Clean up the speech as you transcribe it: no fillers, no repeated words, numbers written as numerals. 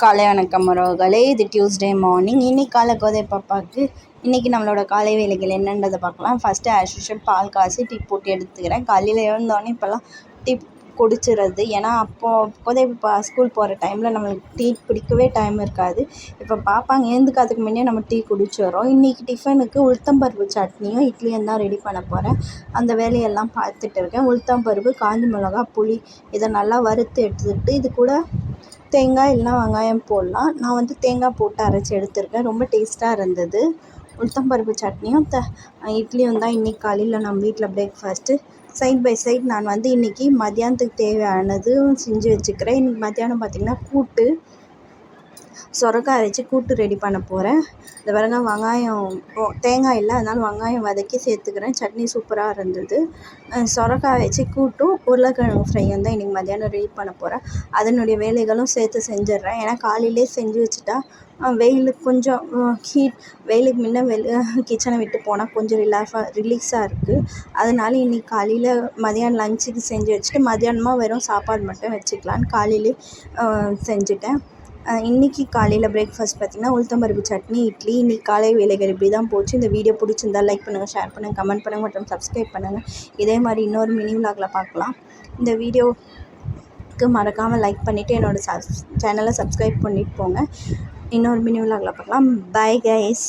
காலை வணக்கம் உறவுகளே. இது டியூஸ்டே மார்னிங். இன்னைக்கு காலை கோதை பாப்பாவுக்கு இன்றைக்கி நம்மளோட காலை வேலைகள் என்னன்றதை பார்க்கலாம். ஃபஸ்ட்டு ஆஸ் யூஷுவல் பால் காய்ச்சி டீ போட்டு எடுத்துக்கிறேன். காலையில் எழுந்தோடனே இப்போல்லாம் டீ குடிச்சிடுறது. ஏன்னா அப்போது கோதை பாப்பா ஸ்கூல் போகிற டைமில் நம்மளுக்கு டீ குடிக்கவே டைம் இருக்காது. இப்போ பாப்பாங்க எழுந்துக்கிறதுக்கு முன்னே நம்ம டீ குடிச்சிடுறோம். இன்றைக்கி டிஃபனுக்கு உளுத்தம்பருப்பு சட்னியும் இட்லியும் தான் ரெடி பண்ண போகிறேன். அந்த வேலையெல்லாம் பார்த்துட்டு இருக்கேன். உளுத்தம்பருப்பு, காஞ்ச மிளகா, புளி இதை நல்லா வறுத்து எடுத்துக்கிட்டு இது கூட தேங்காய் இல்லைனா வெங்காயம் போடலாம். நான் வந்து தேங்காய் போட்டு அரைச்சி எடுத்துருக்கேன். ரொம்ப டேஸ்ட்டாக இருந்தது. உளுத்தம்பருப்பு சட்னியும் இட்லியும் தான் இன்றைக்கி காலையில் நம்ம வீட்டில் பிரேக்ஃபாஸ்ட்டு. சைட் பை சைட் நான் வந்து இன்றைக்கி மத்தியானத்துக்கு தேவையானதும் செஞ்சு வச்சுக்கிறேன். இன்றைக்கி மத்தியானம் பார்த்திங்கன்னா கூட்டு, சொரக்காய் வச்சு கூட்டு ரெடி பண்ண போகிறேன். இந்த பாருங்க, வெங்காயம் தேங்காய் இல்லை, அதனால் வெங்காயம் வதக்கி சேர்த்துக்கிறேன். சட்னி சூப்பராக இருந்தது. சொரக்காய் வச்சு கூட்டும் உருளைக்கிழங்கு ஃப்ரையும் தான் இன்றைக்கி மத்தியானம் ரெடி பண்ண போகிறேன். அதனுடைய வேலைகளும் சேர்த்து செஞ்சிடுறேன். ஏன்னா காலையிலே செஞ்சு வச்சுட்டா வெயிலுக்கு கொஞ்சம் வெயிலுக்கு முன்ன கிச்சனை விட்டு போனால் கொஞ்சம் ரிலீஸாக இருக்குது. அதனால் இன்றைக்கி காலையில் மதியானம் லஞ்சுக்கு செஞ்சு வச்சுட்டு மத்தியானமாக வெறும் சாப்பாடு மட்டும் வச்சுக்கலான்னு காலையிலே செஞ்சுட்டேன். இன்றைக்கி காலையில் பிரேக்ஃபாஸ்ட் பார்த்திங்கன்னா உளுத்தம்பருப்பு சட்னி, இட்லி. இன்றைக்கி காலை வேலைகள் இப்படி தான் போச்சு. இந்த வீடியோ பிடிச்சிருந்தால் லைக் பண்ணுங்கள், ஷேர் பண்ணுங்கள், கமெண்ட் பண்ணுங்கள் மற்றும் சப்ஸ்கிரைப் பண்ணுங்கள். இதே மாதிரி இன்னொரு மினி விலாகில் பார்க்கலாம். இந்த வீடியோவுக்கு மறக்காமல் லைக் பண்ணிவிட்டு என்னோடய சேனலை சப்ஸ்கிரைப் பண்ணிட்டு போங்க. இன்னொரு மினி விலாகில் பார்க்கலாம். Bye guys.